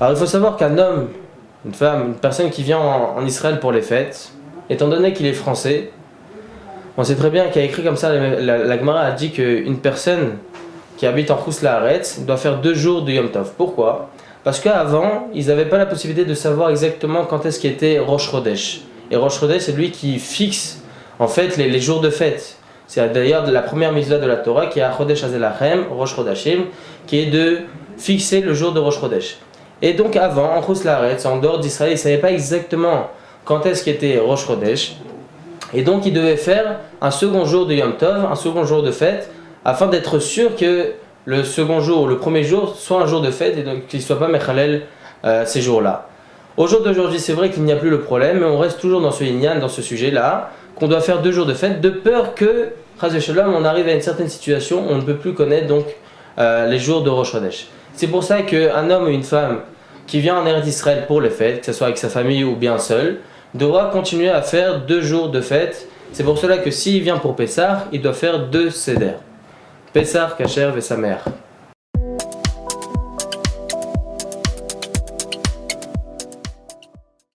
Alors il faut savoir qu'un homme, une femme, une personne qui vient en Israël pour les fêtes, étant donné qu'il est français, on sait très bien qu'il y a écrit comme ça, la Gemara a dit qu'une personne qui habite en Chutz La'aretz doit faire 2 jours de Yom Tov. Pourquoi? Parce qu'avant, ils n'avaient pas la possibilité de savoir exactement quand est-ce qu'était Rosh Chodesh. Et Rosh Chodesh, c'est lui qui fixe en fait les jours de fête. C'est d'ailleurs la première mitzvah de la Torah qui est à Chodesh Hazelachem, Rosh Chodashim, qui est de fixer le jour de Rosh Chodesh. Et donc avant, en Chutz La'aretz, en dehors d'Israël, ils ne savaient pas exactement quand est-ce qu'était Rosh Chodesh. Et donc ils devaient faire un second jour de Yom Tov, un second jour de fête, afin d'être sûr que le second jour ou le premier jour soit un jour de fête et donc qu'il ne soit pas Mechalel ces jours-là. Au jour d'aujourd'hui, c'est vrai qu'il n'y a plus le problème, mais on reste toujours dans ce Inyan, dans ce sujet-là, qu'on doit faire 2 jours de fête, de peur que, Chas v'Shalom, on arrive à une certaine situation où on ne peut plus connaître donc les jours de Rosh Chodesh. C'est pour ça qu'un homme ou une femme qui vient en Eretz Israël pour les fêtes, que ce soit avec sa famille ou bien seul, devra continuer à faire 2 jours de fête. C'est pour cela que s'il vient pour Pessah, il doit faire 2 seder. Pessah, Kacher et sa mère.